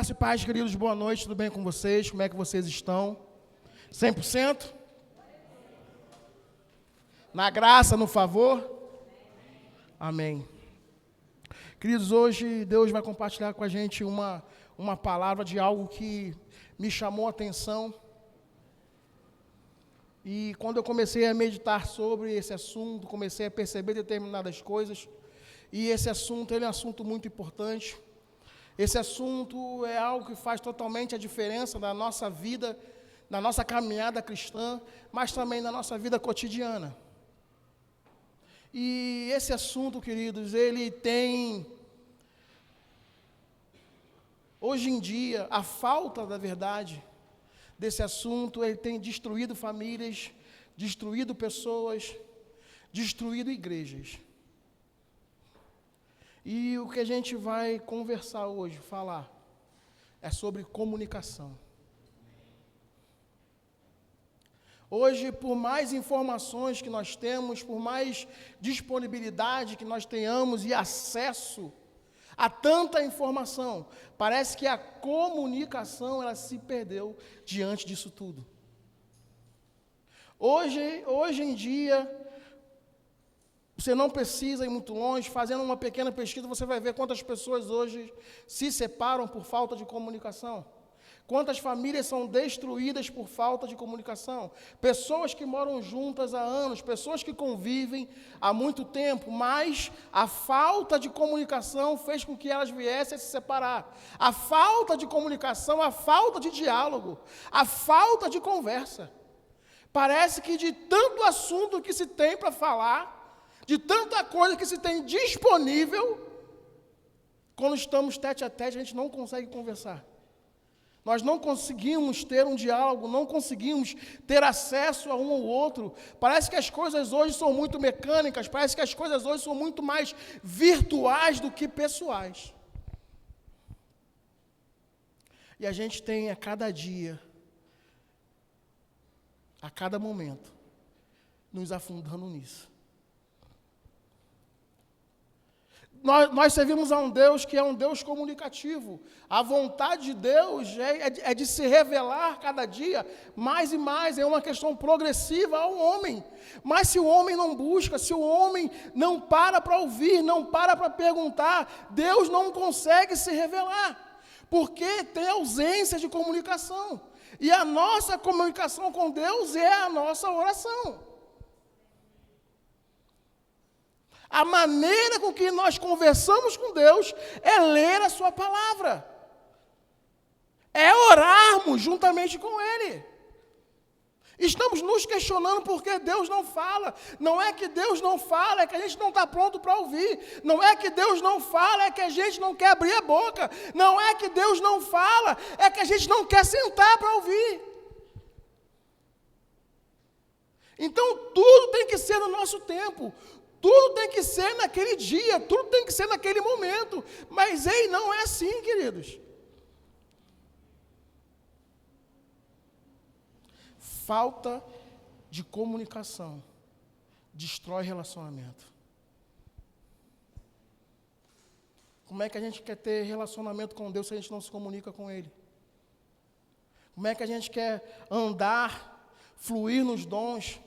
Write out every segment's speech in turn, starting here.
Graça e paz, queridos, boa noite, tudo bem com vocês? Como é que vocês estão? 100%? Na graça, no favor? Amém. Queridos, hoje Deus vai compartilhar com a gente uma palavra de algo que me chamou a atenção. E quando eu comecei a meditar sobre esse assunto, comecei a perceber determinadas coisas. E esse assunto, ele é um assunto muito importante. Esse assunto é algo que faz totalmente a diferença na nossa vida, na nossa caminhada cristã, mas também na nossa vida cotidiana. E esse assunto, queridos, ele tem, hoje em dia, a falta da verdade desse assunto, ele tem destruído famílias, destruído pessoas, destruído igrejas. E o que a gente vai conversar hoje, falar, é sobre comunicação. Hoje, por mais informações que nós temos, por mais disponibilidade que nós tenhamos e acesso a tanta informação, parece que a comunicação, ela se perdeu diante disso tudo. Hoje em dia, você não precisa ir muito longe, fazendo uma pequena pesquisa, você vai ver quantas pessoas hoje se separam por falta de comunicação. Quantas famílias são destruídas por falta de comunicação. Pessoas que moram juntas há anos, pessoas que convivem há muito tempo, mas a falta de comunicação fez com que elas viessem a se separar. A falta de comunicação, a falta de diálogo, a falta de conversa. Parece que de tanto assunto que se tem para falar, de tanta coisa que se tem disponível, quando estamos tete a tete, a gente não consegue conversar. Nós não conseguimos ter um diálogo, não conseguimos ter acesso a um ao outro. Parece que as coisas hoje são muito mecânicas, parece que as coisas hoje são muito mais virtuais do que pessoais. E a gente tem a cada dia, a cada momento, nos afundando nisso. Nós servimos a um Deus que é um Deus comunicativo. A vontade de Deus é de se revelar cada dia mais e mais. É uma questão progressiva ao homem. Mas se o homem não busca, se o homem não para ouvir, não para perguntar, Deus não consegue se revelar. Porque tem ausência de comunicação. E a nossa comunicação com Deus é a nossa oração. A maneira com que nós conversamos com Deus é ler a sua palavra. É orarmos juntamente com Ele. Estamos nos questionando por que Deus não fala. Não é que Deus não fala, é que a gente não está pronto para ouvir. Não é que Deus não fala, é que a gente não quer abrir a boca. Não é que Deus não fala, é que a gente não quer sentar para ouvir. Então, tudo tem que ser no nosso tempo. Tudo tem que ser naquele dia, tudo tem que ser naquele momento. Mas, não é assim, queridos. Falta de comunicação destrói relacionamento. Como é que a gente quer ter relacionamento com Deus se a gente não se comunica com Ele? Como é que a gente quer andar, fluir nos dons?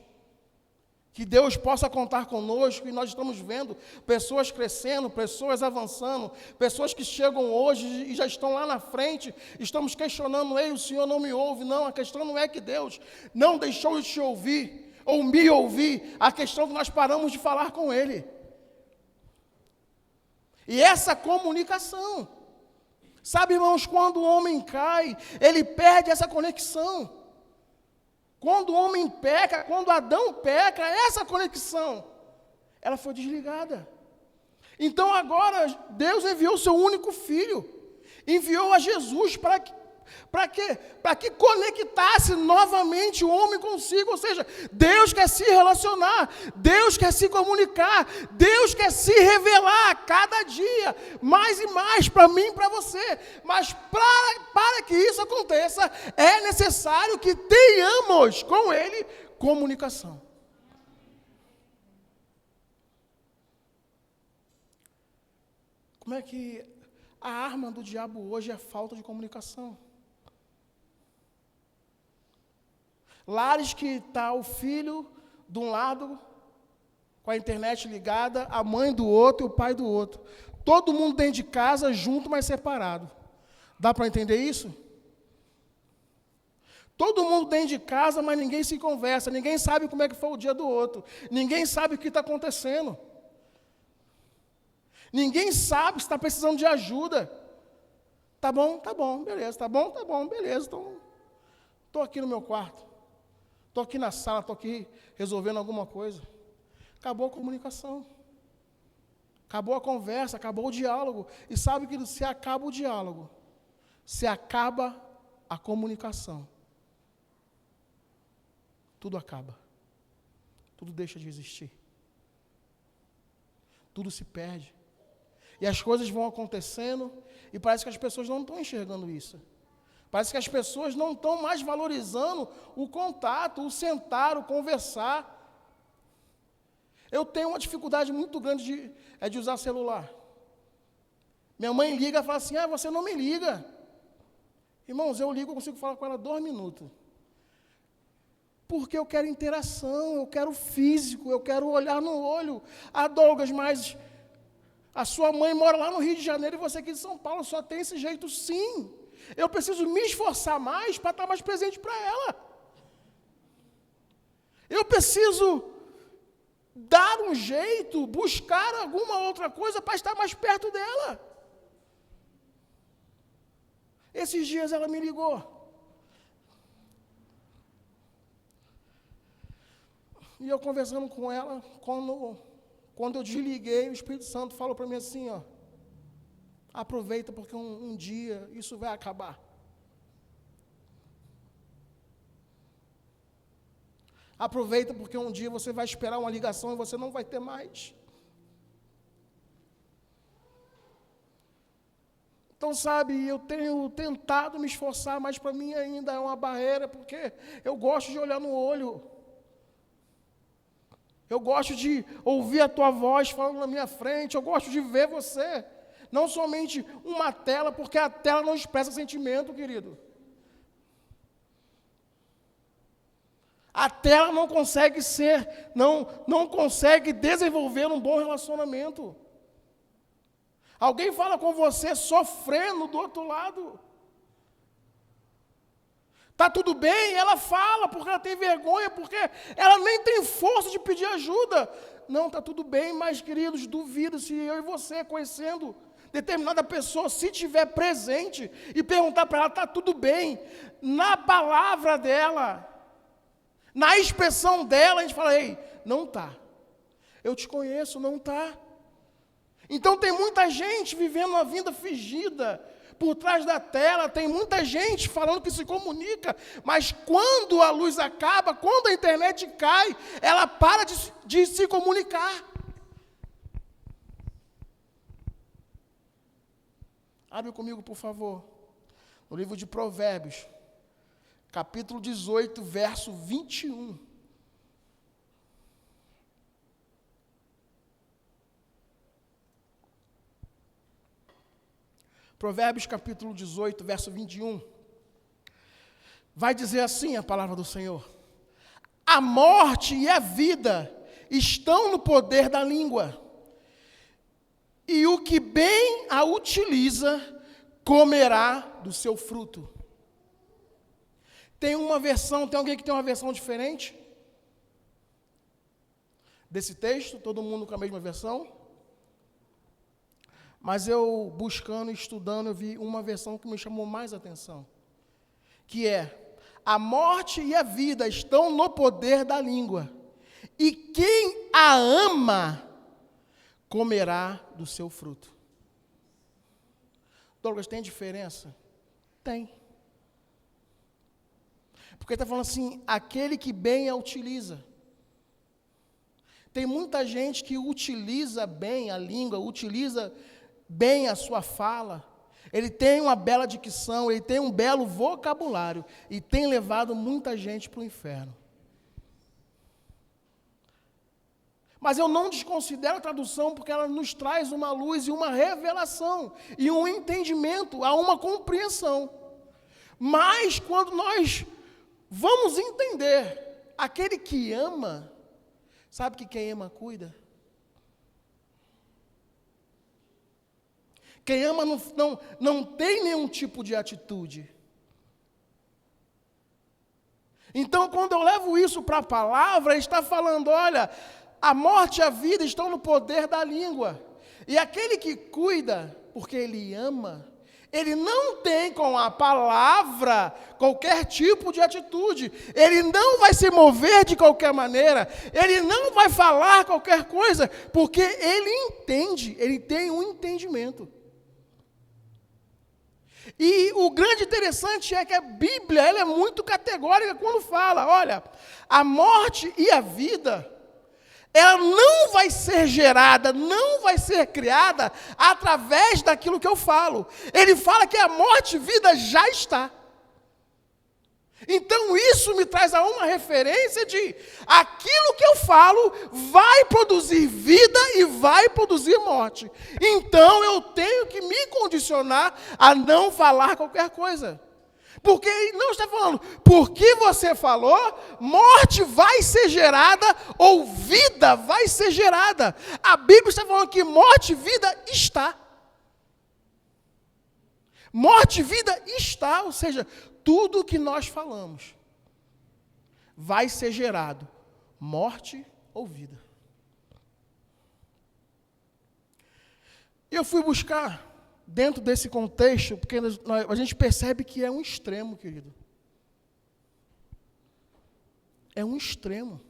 Que Deus possa contar conosco, e nós estamos vendo pessoas crescendo, pessoas avançando, pessoas que chegam hoje e já estão lá na frente, estamos questionando, o Senhor não me ouve. Não, a questão não é que Deus não deixou de te ouvir, ou me ouvir, a questão é que nós paramos de falar com Ele. E essa comunicação, sabe, irmãos, quando o homem cai, ele perde essa conexão. Quando o homem peca, quando Adão peca, essa conexão, ela foi desligada. Então agora, Deus enviou o seu único filho, enviou a Jesus para quê? Para que conectasse novamente o homem consigo. Ou seja, Deus quer se relacionar, Deus quer se comunicar, Deus quer se revelar a cada dia, mais e mais para mim e para você. Mas para que isso aconteça, é necessário que tenhamos com Ele comunicação. Como é que A arma do diabo hoje é a falta de comunicação. Lares que está o filho de um lado, com a internet ligada, a mãe do outro e o pai do outro. Todo mundo dentro de casa, junto, mas separado. Dá para entender isso? Todo mundo dentro de casa, mas ninguém se conversa, ninguém sabe como é que foi o dia do outro, ninguém sabe o que está acontecendo. Ninguém sabe se está precisando de ajuda. Tá bom, beleza, tá bom, beleza. Então, estou aqui no meu quarto, estou aqui na sala, estou aqui resolvendo alguma coisa. Acabou a comunicação. Acabou a conversa, acabou o diálogo. E sabe que se acaba o diálogo, se acaba a comunicação, tudo acaba. Tudo deixa de existir. Tudo se perde. E as coisas vão acontecendo e parece que as pessoas não estão enxergando isso. Parece que as pessoas não estão mais valorizando o contato, o sentar, o conversar. Eu tenho uma dificuldade muito grande de usar celular. Minha mãe liga e fala assim, você não me liga. Irmãos, eu ligo, eu consigo falar com ela 2 minutos. Porque eu quero interação, eu quero físico, eu quero olhar no olho. Douglas, mas a sua mãe mora lá no Rio de Janeiro e você aqui em São Paulo, só tem esse jeito, sim. Eu preciso me esforçar mais para estar mais presente para ela. Eu preciso dar um jeito, buscar alguma outra coisa para estar mais perto dela. Esses dias ela me ligou. E eu conversando com ela, quando eu desliguei, o Espírito Santo falou para mim assim, aproveita porque um dia isso vai acabar. Aproveita porque um dia você vai esperar uma ligação e você não vai ter mais. Então, sabe, eu tenho tentado me esforçar, mas para mim ainda é uma barreira, porque eu gosto de olhar no olho. Eu gosto de ouvir a tua voz falando na minha frente, eu gosto de ver você. Não somente uma tela, porque a tela não expressa sentimento, querido. A tela não consegue não consegue desenvolver um bom relacionamento. Alguém fala com você sofrendo do outro lado. Está tudo bem? Ela fala porque ela tem vergonha, porque ela nem tem força de pedir ajuda. Não, está tudo bem, mas, queridos, duvido se eu e você, conhecendo determinada pessoa, se tiver presente e perguntar para ela, está tudo bem, na palavra dela, na expressão dela, a gente fala, ei, não está. Eu te conheço, não está. Então tem muita gente vivendo uma vida fingida, por trás da tela, tem muita gente falando que se comunica, mas quando a luz acaba, quando a internet cai, ela para de se comunicar. Abre comigo, por favor, no livro de Provérbios, capítulo 18, verso 21. Provérbios capítulo 18, verso 21, vai dizer assim a palavra do Senhor: a morte e a vida estão no poder da língua, e o que bem a utiliza comerá do seu fruto. Tem alguém que tem uma versão diferente desse texto? Todo mundo com a mesma versão? Mas eu, buscando e estudando, eu vi uma versão que me chamou mais atenção, que é: a morte e a vida estão no poder da língua, e quem a ama comerá do seu fruto. Douglas, tem diferença? Tem. Porque está falando assim, aquele que bem a utiliza. Tem muita gente que utiliza bem a língua, utiliza bem a sua fala, ele tem uma bela dicção, ele tem um belo vocabulário, e tem levado muita gente para o inferno. Mas eu não desconsidero a tradução porque ela nos traz uma luz e uma revelação, e um entendimento, há uma compreensão. Mas quando nós vamos entender, aquele que ama, sabe que quem ama cuida? Quem ama não tem nenhum tipo de atitude. Então, quando eu levo isso para a palavra, ele está falando, olha, a morte e a vida estão no poder da língua. E aquele que cuida, porque ele ama, ele não tem com a palavra qualquer tipo de atitude. Ele não vai se mover de qualquer maneira. Ele não vai falar qualquer coisa, porque ele entende, ele tem um entendimento. E o grande interessante é que a Bíblia ela é muito categórica quando fala, olha, a morte e a vida, ela não vai ser gerada, não vai ser criada através daquilo que eu falo. Ele fala que a morte e vida já está. Então isso me traz a uma referência de aquilo que eu falo vai produzir vida e vai produzir morte. Então eu tenho que me condicionar a não falar qualquer coisa. Porque ele não está falando, porque você falou, morte vai ser gerada ou vida vai ser gerada. A Bíblia está falando que morte e vida está. Morte e vida está, ou seja, tudo que nós falamos vai ser gerado, morte ou vida. Eu fui buscar, dentro desse contexto, porque a gente percebe que é um extremo, querido. É um extremo.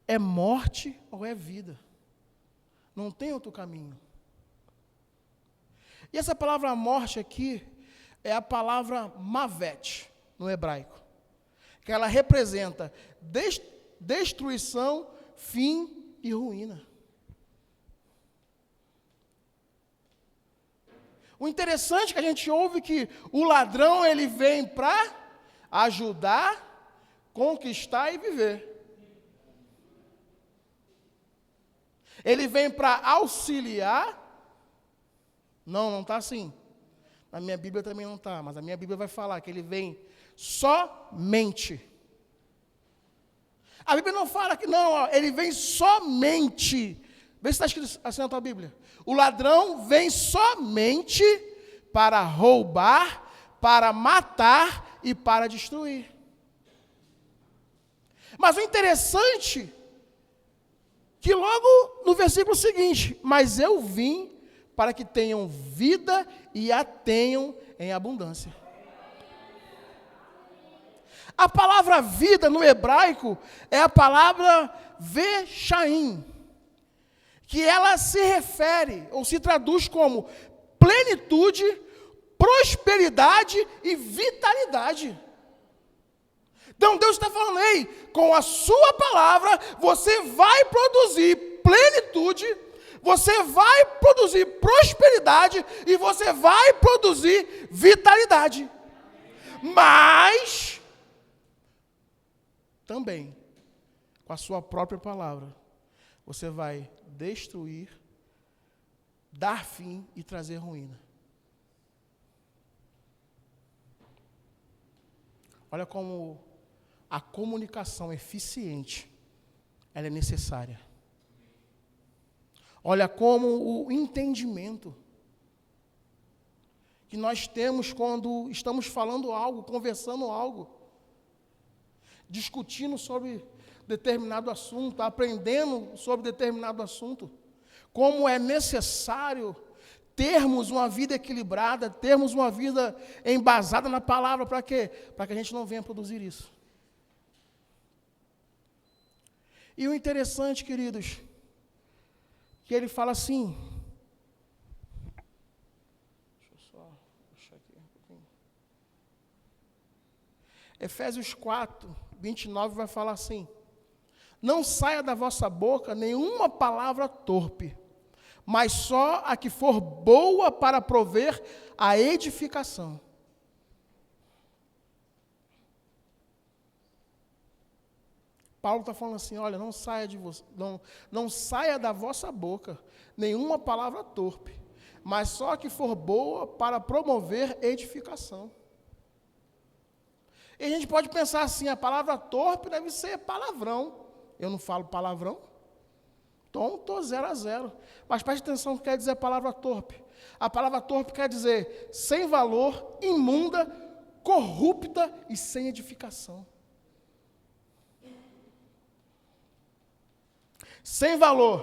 É morte ou é vida. Não tem outro caminho. E essa palavra morte aqui, é a palavra mavet, no hebraico, que ela representa destruição, fim e ruína. O interessante é que a gente ouve que o ladrão ele vem para ajudar, conquistar e viver. Ele vem para auxiliar. Não está assim. Na minha Bíblia também não está, mas a minha Bíblia vai falar que ele vem somente. A Bíblia não fala que não, ó, ele vem somente. Vê se está escrito assim na tua Bíblia. O ladrão vem somente para roubar, para matar e para destruir. Mas o interessante, que logo no versículo seguinte, mas eu vim para que tenham vida e a tenham em abundância. A palavra vida no hebraico é a palavra veshaim, que ela se refere, ou se traduz como plenitude, prosperidade e vitalidade. Então Deus está falando, ei, com a sua palavra, você vai produzir plenitude, você vai produzir prosperidade e você vai produzir vitalidade. Mas, também, com a sua própria palavra, você vai destruir, dar fim e trazer ruína. Olha como a comunicação eficiente, ela é necessária. Olha como o entendimento que nós temos quando estamos falando algo, conversando algo, discutindo sobre determinado assunto, aprendendo sobre determinado assunto, como é necessário termos uma vida equilibrada, termos uma vida embasada na palavra, para quê? Para que a gente não venha produzir isso. E o interessante, queridos, que ele fala assim, deixa eu só puxar aqui um pouquinho. Efésios 4, 29 vai falar assim, não saia da vossa boca nenhuma palavra torpe, mas só a que for boa para prover a edificação. Paulo está falando assim, olha, não saia da vossa boca nenhuma palavra torpe, mas só que for boa para promover edificação. E a gente pode pensar assim, a palavra torpe deve ser palavrão. Eu não falo palavrão, então estou 0 a 0. Mas preste atenção o que quer dizer a palavra torpe. A palavra torpe quer dizer sem valor, imunda, corrupta e sem edificação. Sem valor,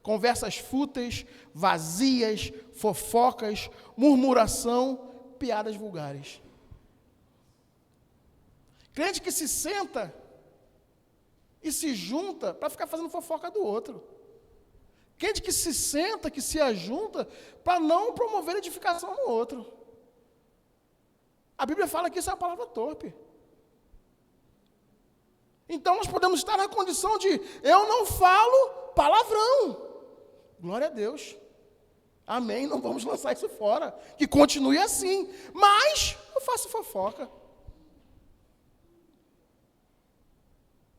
conversas fúteis, vazias, fofocas, murmuração, piadas vulgares. Crente que se senta e se junta para ficar fazendo fofoca do outro. Crente que se senta, que se ajunta para não promover edificação no outro. A Bíblia fala que isso é uma palavra torpe. Então nós podemos estar na condição de, eu não falo palavrão. Glória a Deus. Amém, não vamos lançar isso fora. Que continue assim. Mas eu faço fofoca.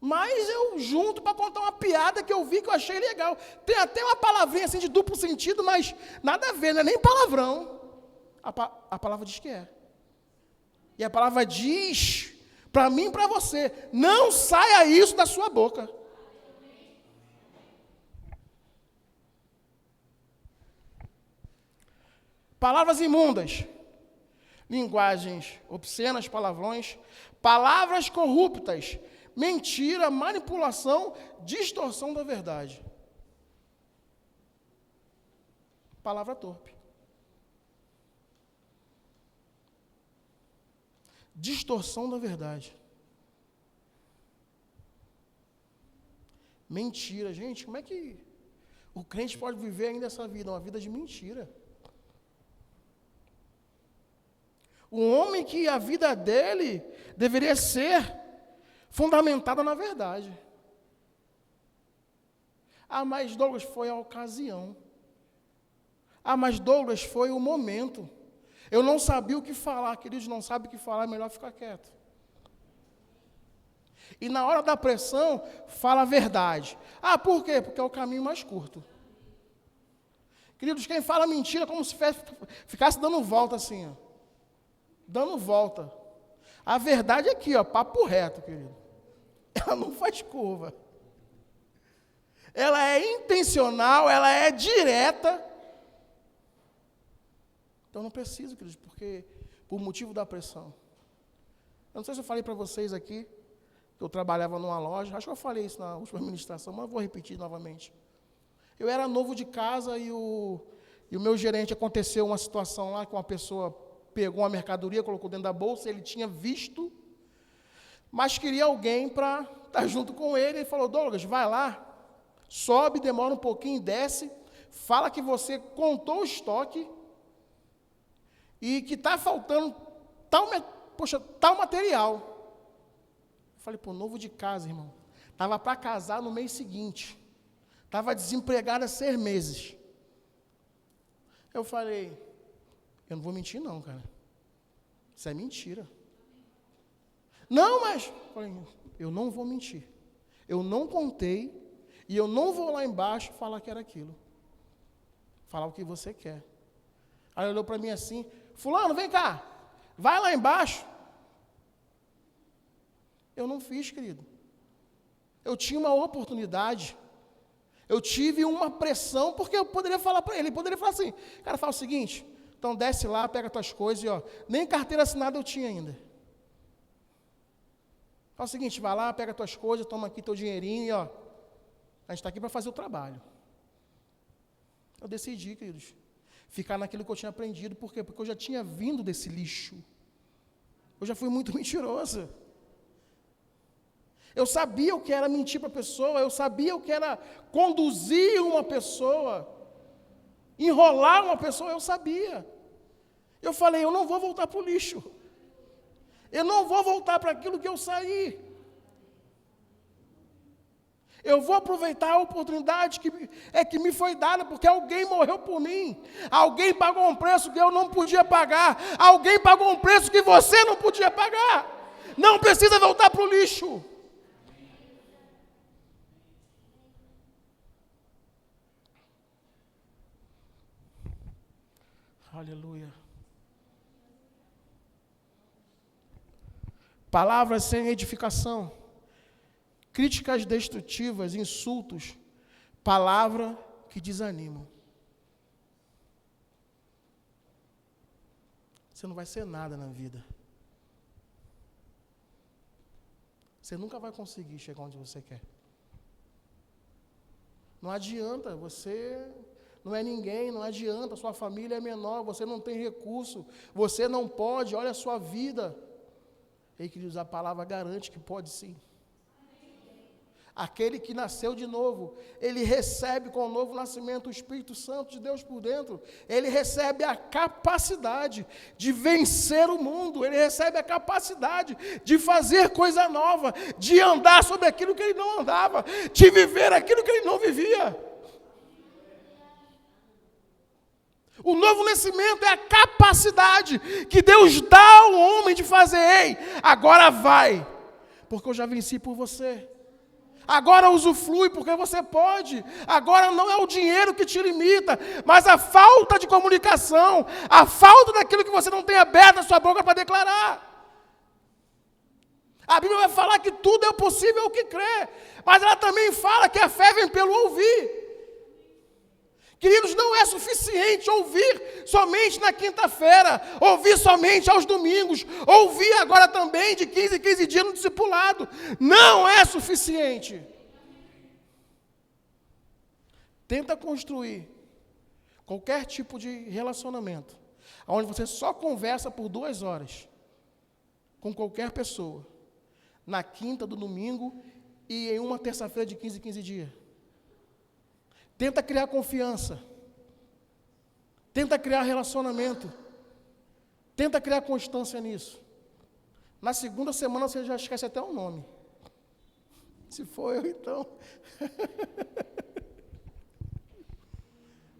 Mas eu junto para contar uma piada que eu vi que eu achei legal. Tem até uma palavrinha assim de duplo sentido, mas nada a ver, não é nem palavrão. A palavra diz que é. E a palavra diz, para mim e para você, não saia isso da sua boca. Palavras imundas, linguagens obscenas, palavrões, palavras corruptas, mentira, manipulação, distorção da verdade. Palavra torpe. Distorção da verdade. Mentira. Gente, como é que o crente pode viver ainda essa vida? Uma vida de mentira. Um homem que a vida dele deveria ser fundamentada na verdade. Ah, mas Douglas, foi a ocasião. Ah, mas Douglas, foi o momento. Eu não sabia o que falar, queridos, não sabe o que falar, é melhor ficar quieto. E na hora da pressão, fala a verdade. Ah, por quê? Porque é o caminho mais curto. Queridos, quem fala mentira é como se ficasse dando volta assim, ó. Dando volta. A verdade é aqui, ó, papo reto, querido. Ela não faz curva. Ela é intencional, ela é direta. Então não preciso, queridos, porque por motivo da pressão. Eu não sei se eu falei para vocês aqui, que eu trabalhava numa loja, acho que eu falei isso na última ministração, mas vou repetir novamente. Eu era novo de casa e o meu gerente, aconteceu uma situação lá que uma pessoa pegou uma mercadoria, colocou dentro da bolsa, ele tinha visto, mas queria alguém para estar junto com ele. Ele falou, Douglas, vai lá, sobe, demora um pouquinho, desce, fala que você contou o estoque e que está faltando tal material. Eu falei, pô, novo de casa, irmão. Estava para casar no mês seguinte. Estava desempregado há 6 meses. Eu falei, eu não vou mentir não, cara. Isso é mentira. Não, mas... Falei, eu não vou mentir. Eu não contei e eu não vou lá embaixo falar que era aquilo. Falar o que você quer. Aí ele olhou para mim assim, fulano, vem cá, vai lá embaixo. Eu não fiz, querido. Eu tinha uma oportunidade. Eu tive uma pressão, porque eu poderia falar para ele poderia falar assim, cara, fala o seguinte, então desce lá, pega tuas coisas e ó, nem carteira assinada eu tinha ainda. Fala o seguinte, vai lá, pega tuas coisas, toma aqui teu dinheirinho e ó, a gente está aqui para fazer o trabalho. Eu decidi, queridos, ficar naquilo que eu tinha aprendido. Por quê? Porque eu já tinha vindo desse lixo. Eu já fui muito mentirosa. Eu sabia o que era mentir para a pessoa, eu sabia o que era conduzir uma pessoa, enrolar uma pessoa, eu sabia. Eu falei, eu não vou voltar para o lixo. Eu não vou voltar para aquilo que eu saí. Eu vou aproveitar a oportunidade que me foi dada, porque alguém morreu por mim. Alguém pagou um preço que eu não podia pagar. Alguém pagou um preço que você não podia pagar. Não precisa voltar para o lixo. Aleluia. Palavras sem edificação, críticas destrutivas, insultos, palavra que desanimam. Você não vai ser nada na vida. Você nunca vai conseguir chegar onde você quer. Não adianta, você não é ninguém, não adianta, sua família é menor, você não tem recurso, você não pode, olha a sua vida. Ei, queridos, a palavra garante que pode sim. Aquele que nasceu de novo, ele recebe com o novo nascimento o Espírito Santo de Deus por dentro. Ele recebe a capacidade de vencer o mundo. Ele recebe a capacidade de fazer coisa nova, de andar sobre aquilo que ele não andava, de viver aquilo que ele não vivia. O novo nascimento é a capacidade que Deus dá ao homem de fazer. Ei, agora vai, porque eu já venci por você. Agora usufrui porque você pode. Agora não é o dinheiro que te limita, mas a falta de comunicação, a falta daquilo que você não tem aberto a sua boca para declarar. A Bíblia vai falar que tudo é possível ao que crê, mas ela também fala que a fé vem pelo ouvir. Queridos, não é suficiente ouvir somente na quinta-feira, ouvir somente aos domingos, ouvir agora também de 15 em 15 dias no discipulado. Não é suficiente. Tenta construir qualquer tipo de relacionamento, onde você só conversa por 2 horas com qualquer pessoa, na quinta do domingo e em uma terça-feira de 15 em 15 dias. Tenta criar confiança. Tenta criar relacionamento. Tenta criar constância nisso. Na segunda semana você já esquece até o nome. Se for eu, então.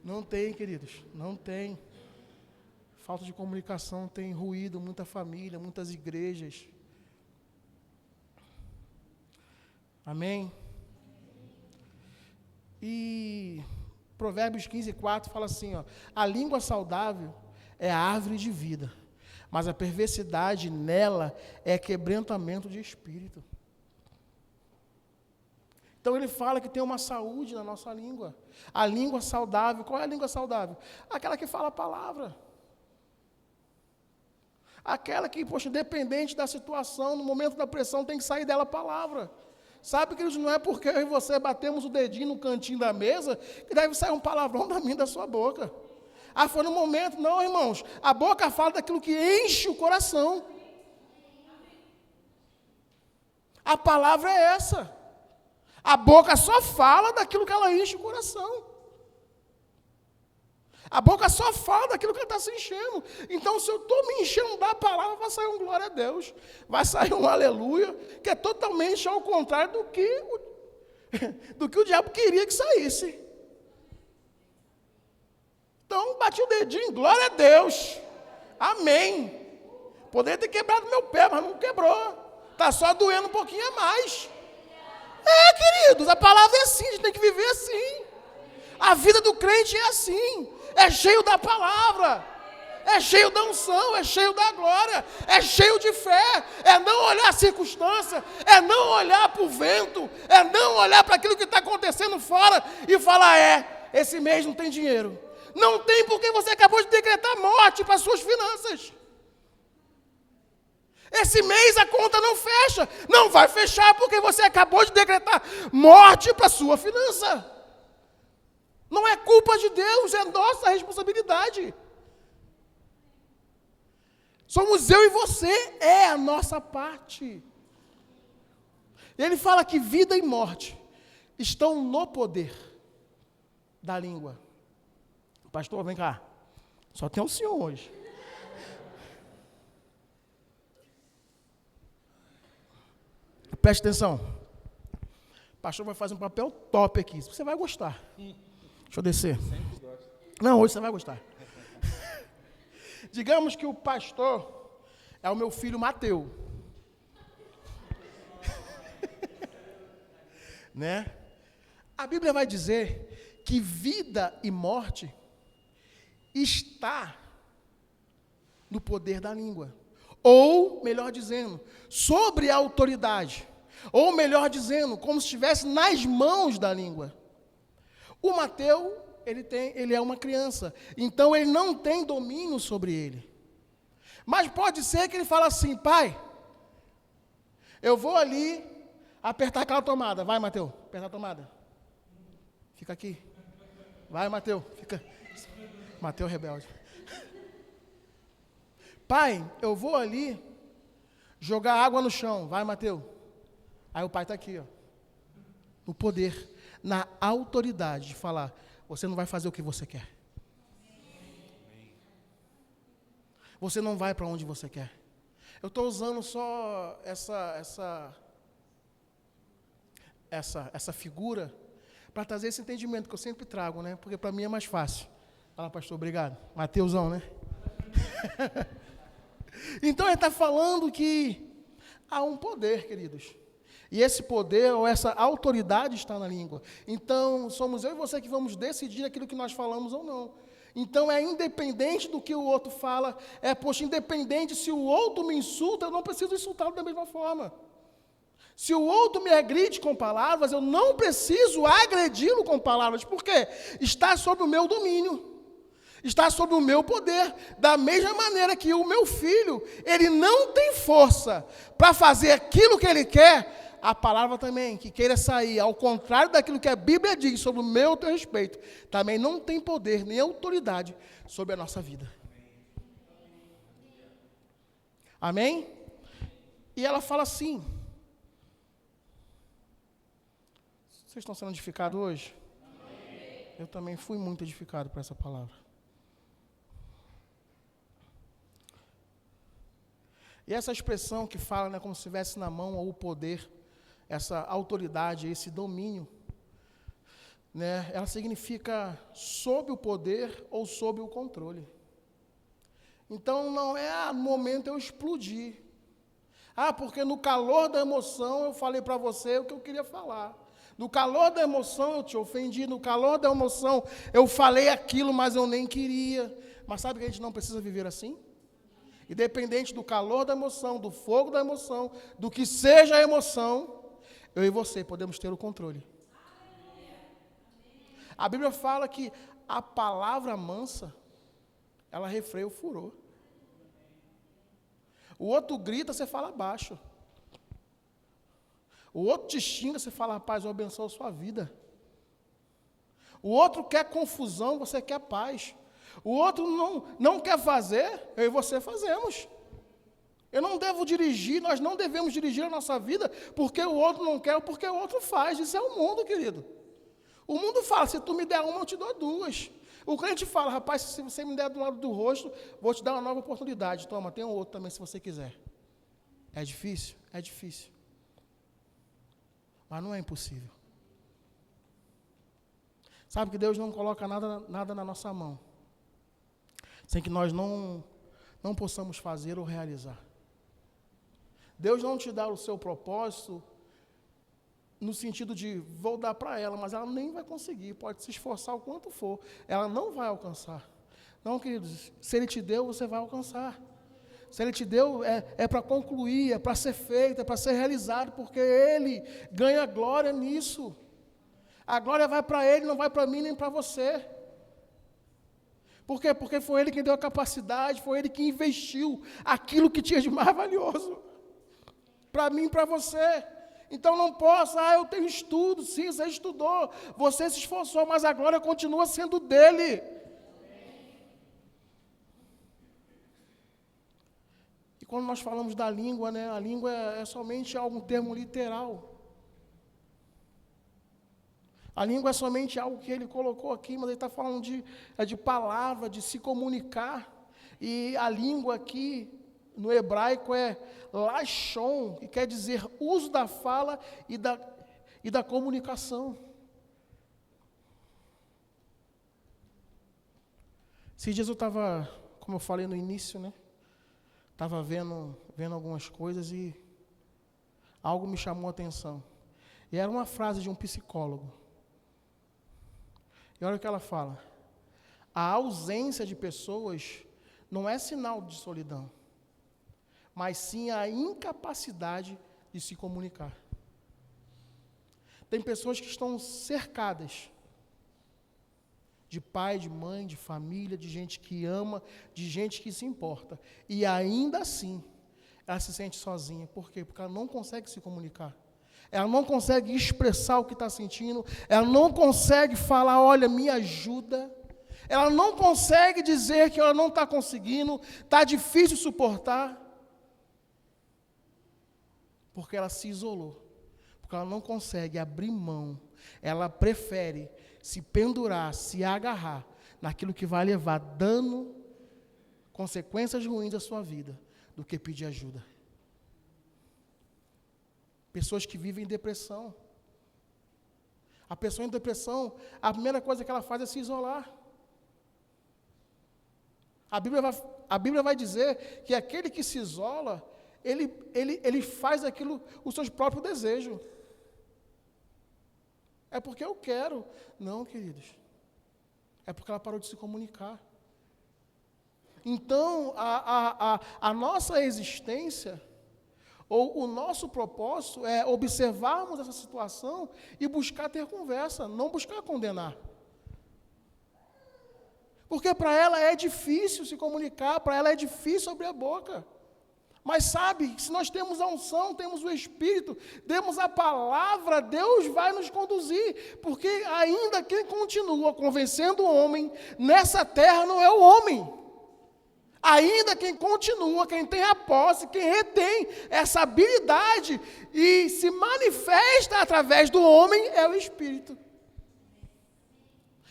Não tem, queridos. Não tem. Falta de comunicação tem ruído muita família, muitas igrejas. Amém? E Provérbios 15:4 fala assim, ó, a língua saudável é a árvore de vida, mas a perversidade nela é quebrantamento de espírito. Então ele fala que tem uma saúde na nossa língua. A língua saudável, qual é a língua saudável? Aquela que fala a palavra. Aquela que, poxa, independente da situação, no momento da pressão, tem que sair dela a palavra. Sabe, queridos, não é porque eu e você batemos o dedinho no cantinho da mesa que deve sair um palavrão da minha da sua boca. Ah, foi no momento. Não, irmãos. A boca fala daquilo que enche o coração. A palavra é essa. A boca só fala daquilo que ela enche o coração. A boca só fala daquilo que ela está se enchendo. Então, se eu estou me enchendo da palavra, vai sair um glória a Deus. Vai sair um aleluia, que é totalmente ao contrário do que o diabo queria que saísse. Então, bati o dedinho, glória a Deus. Amém. Poderia ter quebrado meu pé, mas não quebrou. Está só doendo um pouquinho a mais. Queridos, a palavra é assim, a gente tem que viver assim. A vida do crente é assim. É cheio da palavra, é cheio da unção, é cheio da glória, é cheio de fé, é não olhar a circunstância, é não olhar para o vento, é não olhar para aquilo que está acontecendo fora e falar, esse mês não tem dinheiro. Não tem porque você acabou de decretar morte para as suas finanças. Esse mês a conta não fecha, não vai fechar porque você acabou de decretar morte para a sua finança. Não é culpa de Deus, é nossa responsabilidade. Somos eu e você, é a nossa parte. Ele fala que vida e morte estão no poder da língua. Pastor, vem cá. Só tem um senhor hoje. Preste atenção. O pastor vai fazer um papel top aqui. Você vai gostar. Deixa eu descer. Não, hoje você vai gostar. Digamos que o pastor é o meu filho Mateus. Né? A Bíblia vai dizer que vida e morte está do poder da língua. Ou, melhor dizendo, sobre a autoridade. Ou, melhor dizendo, como se estivesse nas mãos da língua. O Mateus, ele é uma criança, então ele não tem domínio sobre ele. Mas pode ser que ele fale assim: pai, eu vou ali apertar aquela tomada. Vai, Mateus, apertar a tomada. Fica aqui. Vai, Mateus, fica. Mateus rebelde. Pai, eu vou ali jogar água no chão. Vai, Mateus. Aí o pai está aqui, ó. No poder, na autoridade de falar: você não vai fazer o que você quer. Você não vai para onde você quer. Eu estou usando só essa figura para trazer esse entendimento que eu sempre trago, né? Porque para mim é mais fácil. Fala, pastor, obrigado. Mateusão, né? Então ele está falando que há um poder, queridos. E esse poder ou essa autoridade está na língua. Então, somos eu e você que vamos decidir aquilo que nós falamos ou não. Então, é independente do que o outro fala, independente se o outro me insulta, eu não preciso insultá-lo da mesma forma. Se o outro me agride com palavras, eu não preciso agredi-lo com palavras. Por quê? Está sob o meu domínio. Está sob o meu poder, da mesma maneira que o meu filho, ele não tem força para fazer aquilo que ele quer, a palavra também, que queira sair, ao contrário daquilo que a Bíblia diz sobre o meu e teu respeito, também não tem poder nem autoridade sobre a nossa vida. Amém? E ela fala assim, vocês estão sendo edificados hoje? Amém. Eu também fui muito edificado por essa palavra. E essa expressão que fala, né, como se estivesse na mão ou o poder, essa autoridade, esse domínio, né, ela significa sob o poder ou sob o controle. Então não é no momento eu explodir. Porque no calor da emoção eu falei para você o que eu queria falar. No calor da emoção eu te ofendi, no calor da emoção eu falei aquilo, mas eu nem queria. Mas sabe que a gente não precisa viver assim? Independente do calor da emoção, do fogo da emoção, do que seja a emoção, eu e você podemos ter o controle. A Bíblia fala que a palavra mansa, ela refreia o furor. O outro grita, você fala baixo. O outro te xinga, você fala: rapaz, eu abençoo a sua vida. O outro quer confusão, você quer paz. O outro não quer fazer, eu e você fazemos. Eu não devo dirigir, nós não devemos dirigir a nossa vida porque o outro não quer ou porque o outro faz. Isso é o mundo, querido. O mundo fala: se tu me der uma, eu te dou duas. O crente fala: rapaz, se você me der do lado do rosto, vou te dar uma nova oportunidade. Toma, tem um outro também se você quiser. É difícil? É difícil. Mas não é impossível. Sabe que Deus não coloca nada na nossa mão sem que nós não possamos fazer ou realizar. Deus não te dá o seu propósito no sentido de vou dar para ela, mas ela nem vai conseguir, pode se esforçar o quanto for, ela não vai alcançar. Não, queridos, se Ele te deu, você vai alcançar. Se Ele te deu, é para concluir, é para ser feito, é para ser realizado, porque Ele ganha glória nisso. A glória vai para Ele, não vai para mim nem para você. Por quê? Porque foi Ele quem deu a capacidade, foi Ele que investiu aquilo que tinha de mais valioso. Para mim e para você. Então não posso, eu tenho estudo, sim, você estudou, você se esforçou, mas a glória continua sendo dEle. E quando nós falamos da língua, né, a língua é somente algum termo literal. A língua é somente algo que ele colocou aqui, mas ele está falando de palavra, de se comunicar. E a língua aqui, no hebraico, é lashon, que quer dizer uso da fala e da comunicação. Esses dias eu estava, como eu falei no início, né? Estava vendo algumas coisas e algo me chamou a atenção. E era uma frase de um psicólogo. E olha o que ela fala: a ausência de pessoas não é sinal de solidão, mas sim a incapacidade de se comunicar. Tem pessoas que estão cercadas de pai, de mãe, de família, de gente que ama, de gente que se importa. E ainda assim, ela se sente sozinha. Por quê? Porque ela não consegue se comunicar. Ela não consegue expressar o que está sentindo. Ela não consegue falar, olha, me ajuda. Ela não consegue dizer que ela não está conseguindo, está difícil suportar. Porque ela se isolou. Porque ela não consegue abrir mão. Ela prefere se pendurar, se agarrar naquilo que vai levar dano, consequências ruins à sua vida, do que pedir ajuda. Pessoas que vivem em depressão. A pessoa em depressão, a primeira coisa que ela faz é se isolar. A Bíblia vai dizer que aquele que se isola, ele faz aquilo, os seus próprios desejos. É porque eu quero. Não, queridos. É porque ela parou de se comunicar. Então, a nossa existência, ou o nosso propósito, é observarmos essa situação e buscar ter conversa, não buscar condenar. Porque para ela é difícil se comunicar, para ela é difícil abrir a boca. Mas sabe, se nós temos a unção, temos o Espírito, temos a palavra, Deus vai nos conduzir. Porque ainda quem continua convencendo o homem nessa terra não é o homem. Ainda quem continua, quem tem a posse, quem retém essa habilidade e se manifesta através do homem é o Espírito.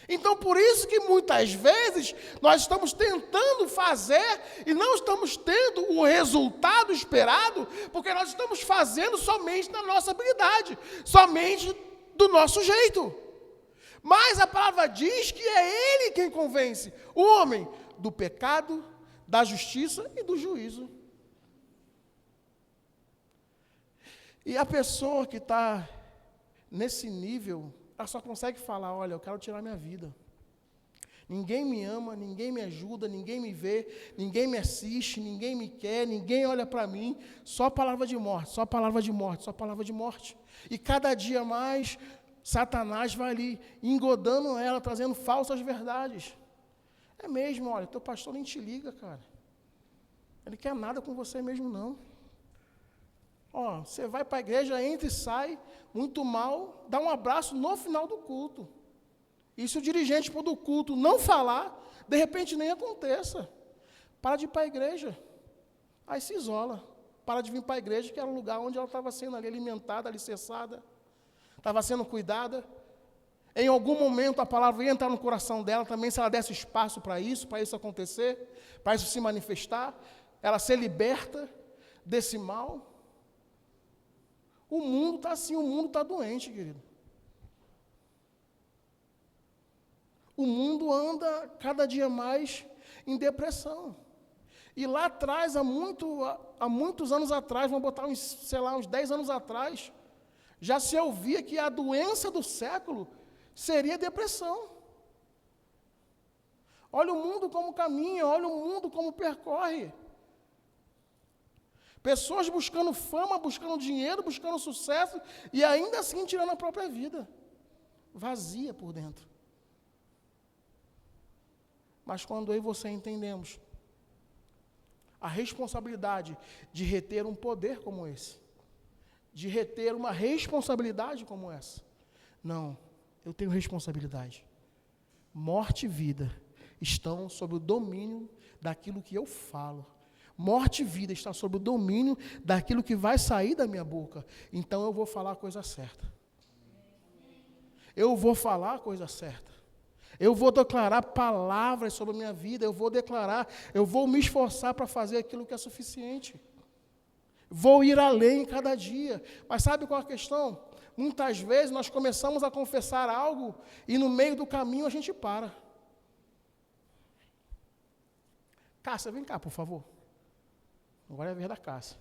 Então, por isso que muitas vezes nós estamos tentando fazer e não estamos tendo o resultado esperado, porque nós estamos fazendo somente na nossa habilidade, somente do nosso jeito. Mas a palavra diz que é Ele quem convence o homem do pecado, da justiça e do juízo. E a pessoa que está nesse nível, ela só consegue falar, olha, eu quero tirar minha vida. Ninguém me ama, ninguém me ajuda, ninguém me vê, ninguém me assiste, ninguém me quer, ninguém olha para mim, só palavra de morte, só palavra de morte, só palavra de morte. E cada dia mais, Satanás vai ali, engodando ela, trazendo falsas verdades. É mesmo, olha, teu pastor nem te liga, cara. Ele quer nada com você mesmo, não. Ó, você vai para a igreja, entra e sai, muito mal, dá um abraço no final do culto. E se o dirigente do culto não falar, de repente nem aconteça. Para de ir para a igreja. Aí se isola. Para de vir para a igreja, que era o lugar onde ela estava sendo ali alimentada, alicerçada, estava sendo cuidada. Em algum momento a palavra ia entrar no coração dela também, se ela desse espaço para isso acontecer, para isso se manifestar, ela ser liberta desse mal. O mundo está assim, o mundo está doente, querido. O mundo anda cada dia mais em depressão. E lá atrás, há muitos anos atrás, vamos botar uns 10 anos atrás, já se ouvia que a doença do século seria depressão. Olha o mundo como caminha, olha o mundo como percorre. Pessoas buscando fama, buscando dinheiro, buscando sucesso, e ainda assim tirando a própria vida. Vazia por dentro. Mas quando eu e você entendemos a responsabilidade de reter um poder como esse, de reter uma responsabilidade como essa, não, eu tenho responsabilidade. Morte e vida estão sob o domínio daquilo que eu falo. Morte e vida está sob o domínio daquilo que vai sair da minha boca. Então eu vou falar a coisa certa. Eu vou falar a coisa certa. Eu vou declarar palavras sobre a minha vida, eu vou me esforçar para fazer aquilo que é suficiente. Vou ir além cada dia. Mas sabe qual é a questão? Muitas vezes nós começamos a confessar algo e no meio do caminho a gente para. Cássia, vem cá, por favor. Agora é a vez da Cássia.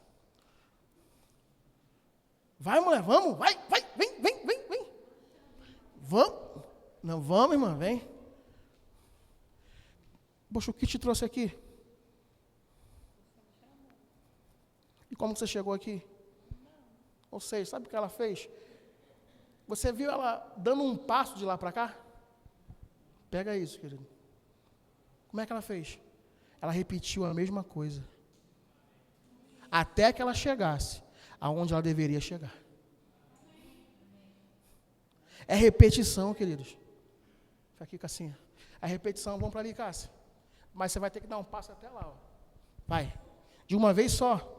Vai, mulher, vamos, vai, vem. Vamos. Não, vamos, irmã, vem. Poxa, o que te trouxe aqui? E como você chegou aqui? Ou seja, sabe o que ela fez? Você viu ela dando um passo de lá para cá? Pega isso, querido. Como é que ela fez? Ela repetiu a mesma coisa. Até que ela chegasse aonde ela deveria chegar. É repetição, queridos. Fica aqui, Cassinha. É repetição, vamos para ali, Cássia. Mas você vai ter que dar um passo até lá. Ó. Vai. De uma vez só.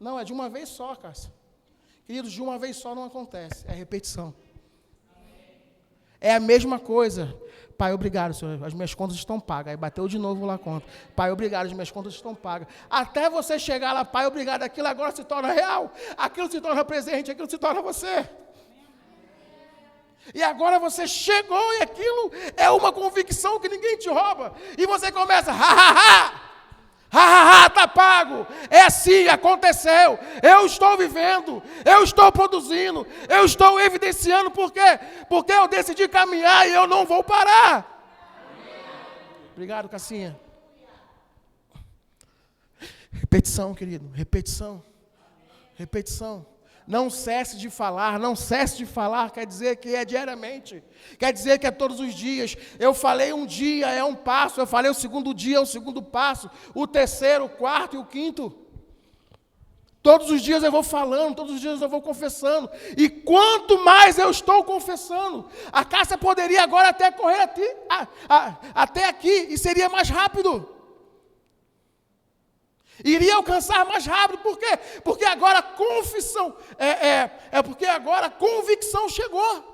Não, é de uma vez só, Cássia. Queridos, de uma vez só não acontece. É repetição. É a mesma coisa. Pai, obrigado, Senhor. As minhas contas estão pagas. Aí bateu de novo lá a conta. Pai, obrigado, as minhas contas estão pagas. Até você chegar lá, Pai, obrigado. Aquilo agora se torna real. Aquilo se torna presente. Aquilo se torna você. E agora você chegou e aquilo é uma convicção que ninguém te rouba. E você começa, tá pago. É assim, aconteceu. Eu estou vivendo, eu estou produzindo, eu estou evidenciando. Por quê? Porque eu decidi caminhar e eu não vou parar. Obrigado, Cassinha. Repetição, querido, repetição. Repetição. Não cesse de falar, não cesse de falar, quer dizer que é diariamente, quer dizer que é todos os dias. Eu falei um dia, é um passo, eu falei o segundo dia, é um segundo passo, o terceiro, o quarto e o quinto. Todos os dias eu vou falando, todos os dias eu vou confessando, e quanto mais eu estou confessando, a Cássia poderia agora até correr até aqui, e seria mais rápido. Iria alcançar mais rápido, por quê? Porque agora a confissão, porque agora a convicção chegou.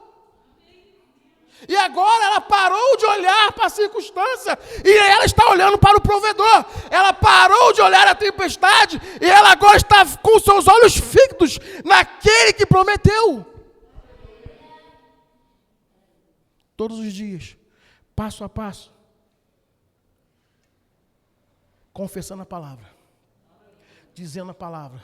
E agora ela parou de olhar para a circunstância, e ela está olhando para o provedor. Ela parou de olhar a tempestade, e ela agora está com seus olhos fixos naquele que prometeu. Todos os dias, passo a passo, confessando a palavra. Dizendo a palavra,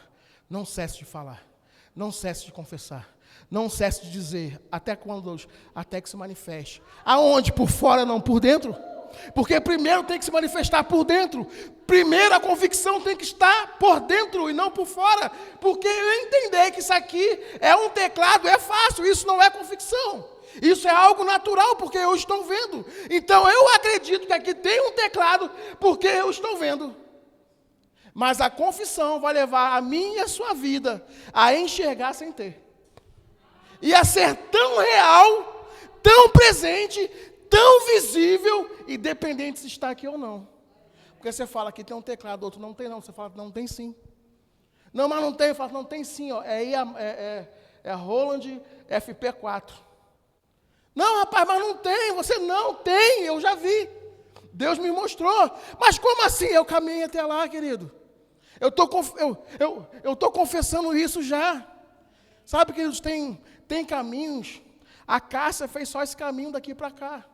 não cesse de falar, não cesse de confessar, não cesse de dizer, até quando? Até que se manifeste. Aonde? Por fora, não por dentro? Porque primeiro tem que se manifestar por dentro, primeiro a convicção tem que estar por dentro e não por fora, porque eu entender que isso aqui é um teclado, é fácil, isso não é convicção. Isso é algo natural, porque eu estou vendo. Então eu acredito que aqui tem um teclado, porque eu estou vendo. Mas a confissão vai levar a mim e a sua vida a enxergar sem ter. E a ser tão real, tão presente, tão visível, independente se está aqui ou não. Porque você fala que tem um teclado, outro não tem não. Você fala, não tem sim. Não, mas não tem. Eu falo, não tem sim. Ó. É Roland FP4. Não, rapaz, mas não tem. Você não tem, eu já vi. Deus me mostrou. Mas como assim? Eu caminhei até lá, querido. Eu estou confessando isso já. Sabe, queridos, tem caminhos. A Cássia fez só esse caminho daqui para cá.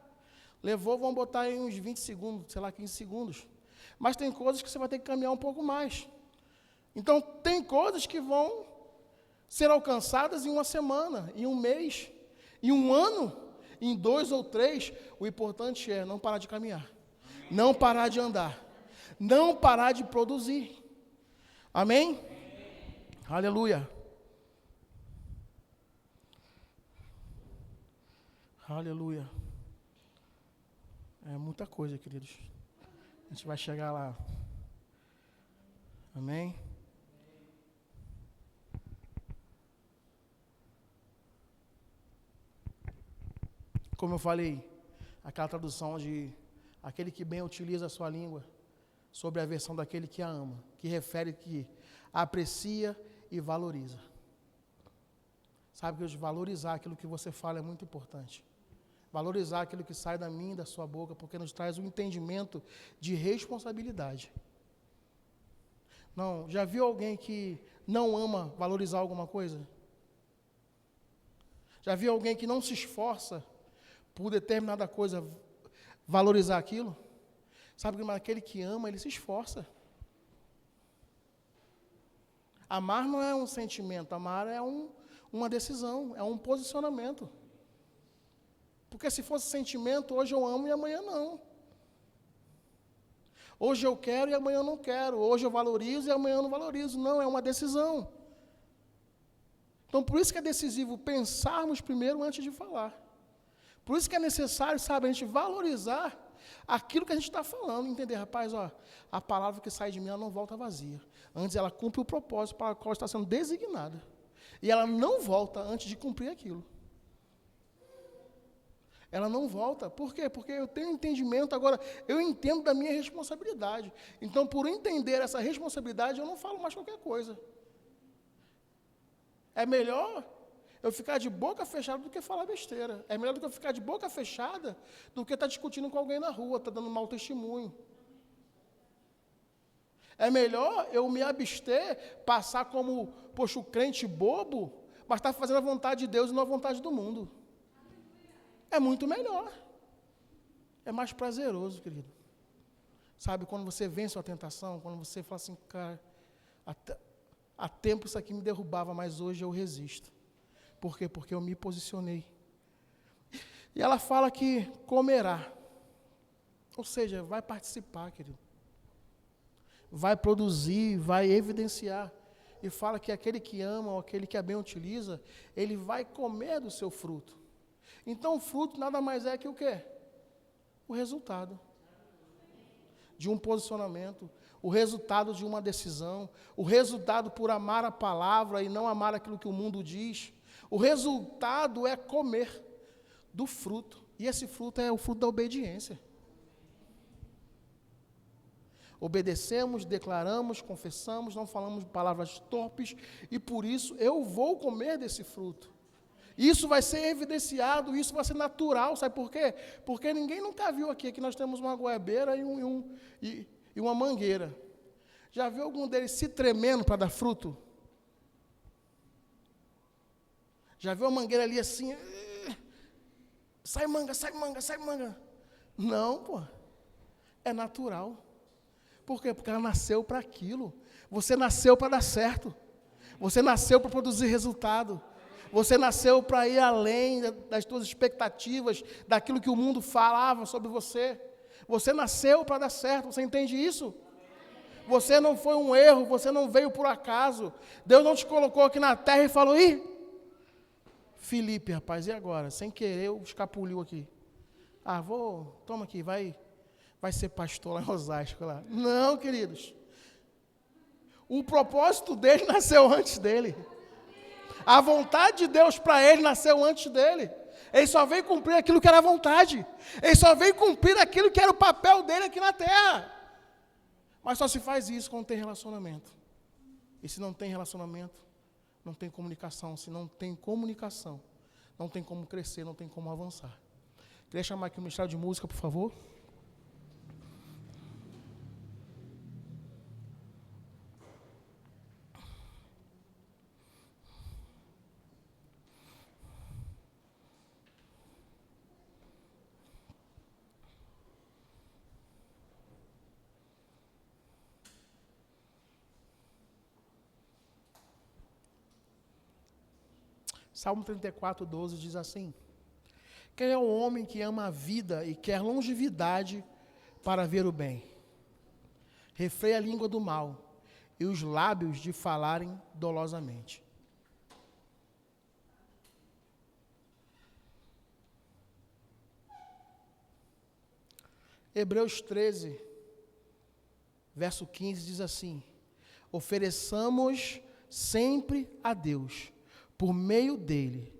Levou, vamos botar aí uns 20 segundos, sei lá, 15 segundos. Mas tem coisas que você vai ter que caminhar um pouco mais. Então, tem coisas que vão ser alcançadas em uma semana, em um mês, em um ano, em 2 ou 3. O importante é não parar de caminhar. Não parar de andar. Não parar de produzir. Amém? Aleluia. Aleluia. É muita coisa, queridos. A gente vai chegar lá. Amém? Como eu falei, aquela tradução de aquele que bem utiliza a sua língua, sobre a versão daquele que a ama, que refere que aprecia e valoriza. Sabe que valorizar aquilo que você fala é muito importante. Valorizar aquilo que sai da minha e da sua boca, porque nos traz um entendimento de responsabilidade. Não, já viu alguém que não ama valorizar alguma coisa? Já viu alguém que não se esforça por determinada coisa valorizar aquilo? Sabe que aquele que ama, ele se esforça. Amar não é um sentimento, amar é uma decisão, é um posicionamento. Porque se fosse sentimento, hoje eu amo e amanhã não. Hoje eu quero e amanhã eu não quero. Hoje eu valorizo e amanhã eu não valorizo. Não, é uma decisão. Então, por isso que é decisivo pensarmos primeiro antes de falar. Por isso que é necessário, sabe, a gente valorizar aquilo que a gente está falando. Entender, rapaz, ó, a palavra que sai de mim, ela não volta vazia. Antes ela cumpre o propósito para o qual está sendo designada. E ela não volta antes de cumprir aquilo. Ela não volta. Por quê? Porque eu tenho entendimento, agora eu entendo da minha responsabilidade. Então, por entender essa responsabilidade, eu não falo mais qualquer coisa. É melhor eu ficar de boca fechada do que falar besteira. É melhor do que eu ficar de boca fechada do que estar discutindo com alguém na rua, estar dando mau testemunho. É melhor eu me abster, passar como, poxa, o crente bobo, mas estar fazendo a vontade de Deus e não a vontade do mundo. É muito melhor. É mais prazeroso, querido. Sabe, quando você vence a tentação, quando você fala assim, cara, há tempo isso aqui me derrubava, mas hoje eu resisto. Por quê? Porque eu me posicionei. E ela fala que comerá. Ou seja, vai participar, querido. Vai produzir, vai evidenciar. E fala que aquele que ama, ou aquele que a bem utiliza, ele vai comer do seu fruto. Então, o fruto nada mais é que o quê? O resultado de um posicionamento, o resultado de uma decisão, o resultado por amar a palavra e não amar aquilo que o mundo diz. O resultado é comer do fruto. E esse fruto é o fruto da obediência. Obedecemos, declaramos, confessamos, não falamos palavras torpes, e por isso eu vou comer desse fruto. Isso vai ser evidenciado, isso vai ser natural, sabe por quê? Porque ninguém nunca viu aqui que nós temos uma goiabeira e uma mangueira. Já viu algum deles se tremendo para dar fruto? Já viu a mangueira ali assim? Sai manga, sai manga, sai manga. Não, pô. É natural. Por quê? Porque ela nasceu para aquilo. Você nasceu para dar certo. Você nasceu para produzir resultado. Você nasceu para ir além das suas expectativas, daquilo que o mundo falava sobre você. Você nasceu para dar certo, você entende isso? Você não foi um erro, você não veio por acaso. Deus não te colocou aqui na terra e falou, Felipe, rapaz, e agora? Sem querer, eu escapuliu aqui. Toma aqui, vai ser pastor lá em Osasco. Lá. Não, queridos. O propósito dele nasceu antes dele. A vontade de Deus para ele nasceu antes dele. Ele só veio cumprir aquilo que era a vontade. Ele só veio cumprir aquilo que era o papel dele aqui na terra. Mas só se faz isso quando tem relacionamento. E se não tem relacionamento, não tem comunicação. Se não tem comunicação, não tem como crescer, não tem como avançar. Queria chamar aqui o ministério de música, por favor. Salmo 34, 12 diz assim: quem é o homem que ama a vida e quer longevidade para ver o bem? Refreia a língua do mal e os lábios de falarem dolosamente. Hebreus 13, verso 15 diz assim: ofereçamos sempre a Deus, por meio dele,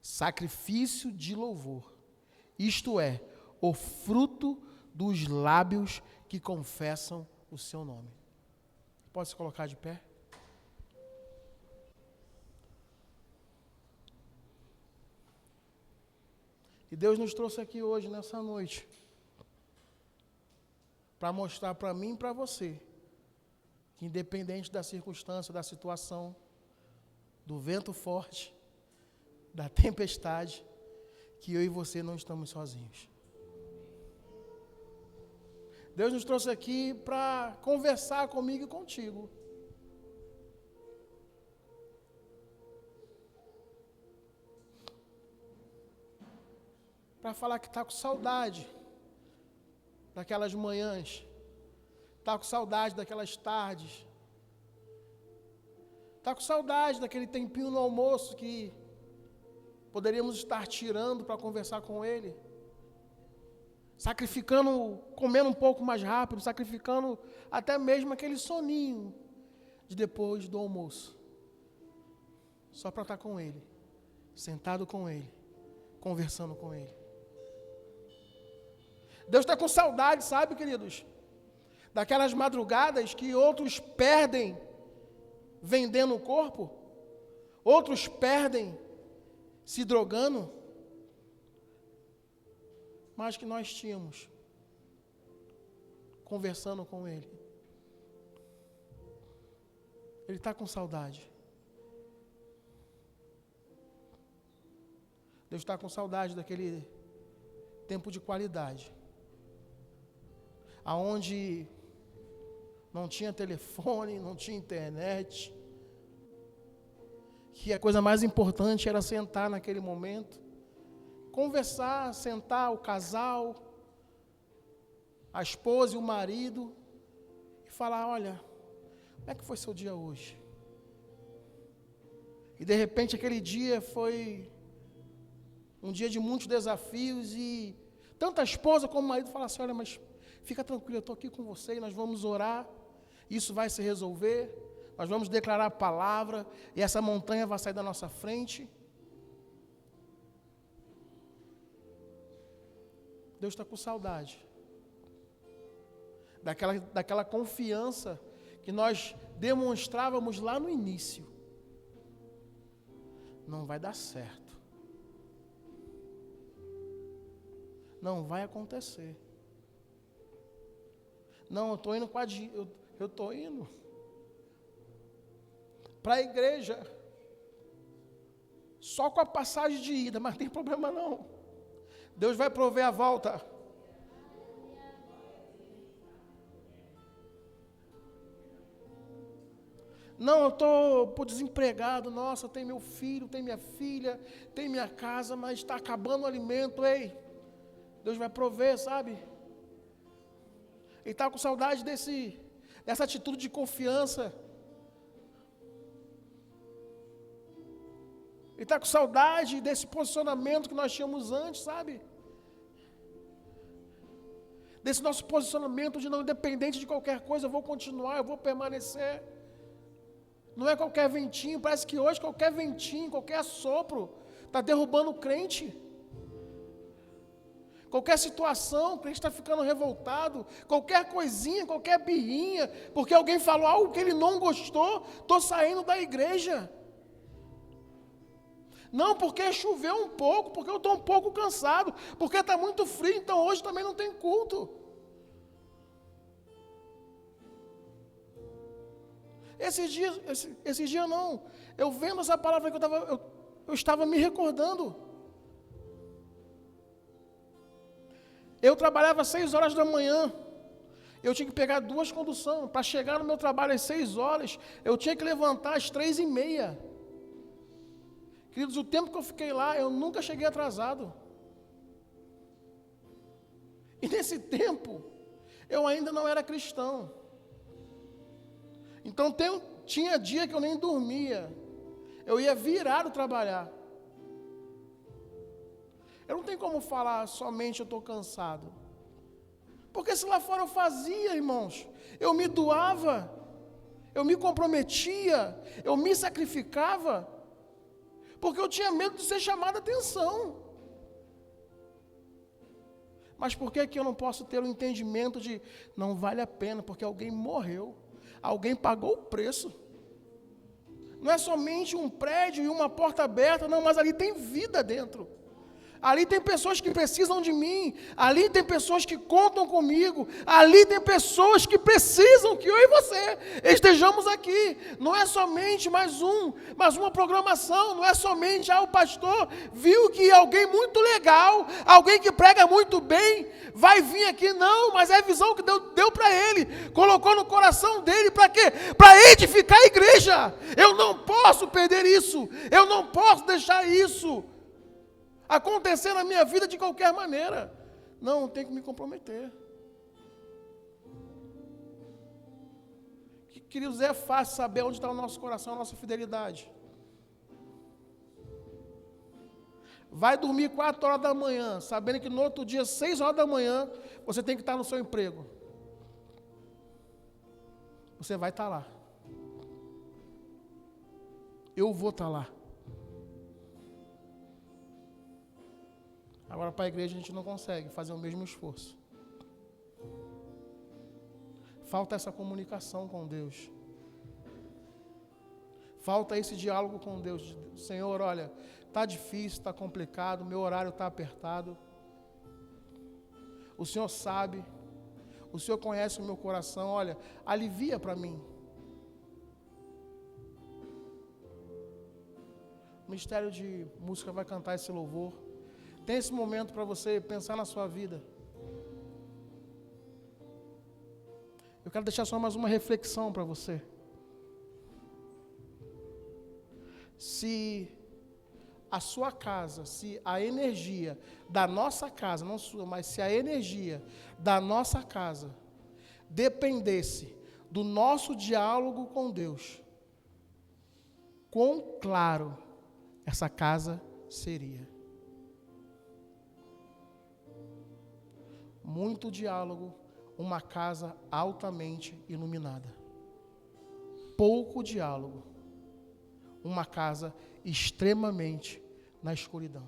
sacrifício de louvor, isto é, o fruto dos lábios que confessam o seu nome. Pode se colocar de pé? E Deus nos trouxe aqui hoje, nessa noite, para mostrar para mim e para você, que independente da circunstância, da situação, do vento forte, da tempestade, que eu e você não estamos sozinhos. Deus nos trouxe aqui para conversar comigo e contigo. Para falar que está com saudade daquelas manhãs Está com saudade daquelas tardes. Está com saudade daquele tempinho no almoço que poderíamos estar tirando para conversar com Ele. Sacrificando, comendo um pouco mais rápido, sacrificando até mesmo aquele soninho de depois do almoço. Só para estar com Ele, sentado com Ele, conversando com Ele. Deus está com saudade, sabe, queridos? Daquelas madrugadas que outros perdem vendendo o corpo, outros perdem se drogando, mas que nós tínhamos conversando com Ele. Ele está com saudade. Deus está com saudade daquele tempo de qualidade, aonde não tinha telefone, não tinha internet, que a coisa mais importante era sentar naquele momento, conversar, sentar o casal, a esposa e o marido, e falar, olha, como é que foi seu dia hoje? E de repente aquele dia foi um dia de muitos desafios e tanto a esposa como o marido falam assim, olha, mas fica tranquilo, eu estou aqui com você e nós vamos orar, isso vai se resolver, nós vamos declarar a palavra e essa montanha vai sair da nossa frente. Deus está com saudade daquela confiança que nós demonstrávamos lá no início. Não vai dar certo. Não vai acontecer. Não, eu estou indo com eu estou indo para a igreja só com a passagem de ida, mas não tem problema não. Deus vai prover a volta. Não, eu estou desempregado, nossa, tem meu filho, tem minha filha, tem minha casa, mas está acabando o alimento, ei. Deus vai prover, sabe? Ele está com saudade dessa atitude de confiança. Ele está com saudade desse posicionamento que nós tínhamos antes, sabe? Desse nosso posicionamento de não, independente de qualquer coisa, eu vou continuar, eu vou permanecer. Não é qualquer ventinho, parece que hoje qualquer ventinho, qualquer assopro, está derrubando o crente. Qualquer situação, o crente está ficando revoltado, qualquer coisinha, qualquer birrinha, porque alguém falou algo que ele não gostou, estou saindo da igreja. Não, porque choveu um pouco, porque eu estou um pouco cansado, porque está muito frio, então hoje também não tem culto. Esses dias não, eu vendo essa palavra que eu estava me recordando. Eu trabalhava 6 horas da manhã, eu tinha que pegar 2 conduções, para chegar no meu trabalho às 6 horas, eu tinha que levantar às 3h30. Queridos, o tempo que eu fiquei lá, eu nunca cheguei atrasado. E nesse tempo, eu ainda não era cristão. Então tinha dia que eu nem dormia, eu ia virado trabalhar. Eu não tenho como falar somente eu estou cansado. Porque se lá fora eu fazia, irmãos, eu me doava, eu me comprometia, eu me sacrificava, porque eu tinha medo de ser chamado a atenção. Mas por que eu não posso ter o entendimento de não vale a pena, porque alguém morreu, alguém pagou o preço. Não é somente um prédio e uma porta aberta, não, mas ali tem vida dentro. Ali tem pessoas que precisam de mim, ali tem pessoas que contam comigo, ali tem pessoas que precisam que eu e você estejamos aqui. Não é somente mais uma programação, não é somente, o pastor viu que alguém muito legal, alguém que prega muito bem, vai vir aqui, não, mas é a visão que Deus deu para ele, colocou no coração dele, para quê? Para edificar a igreja. Eu não posso perder isso, eu não posso deixar isso acontecer na minha vida de qualquer maneira. Não, tenho que me comprometer. Queridos, é fácil saber onde está o nosso coração, a nossa fidelidade. Vai dormir 4 horas da manhã, sabendo que no outro dia, 6 horas da manhã, você tem que estar no seu emprego. Você vai estar lá. Eu vou estar lá. Agora, para a igreja, a gente não consegue fazer o mesmo esforço. Falta essa comunicação com Deus. Falta esse diálogo com Deus. Senhor, olha, está difícil, está complicado, meu horário está apertado. O Senhor sabe, o Senhor conhece o meu coração, olha, alivia para mim. O Ministério de Música vai cantar esse louvor. Tem esse momento para você pensar na sua vida. Eu quero deixar só mais uma reflexão para você. Se a sua casa, se a energia da nossa casa, não sua, mas se a energia da nossa casa dependesse do nosso diálogo com Deus, quão claro essa casa seria. Muito diálogo, uma casa altamente iluminada. Pouco diálogo, uma casa extremamente na escuridão.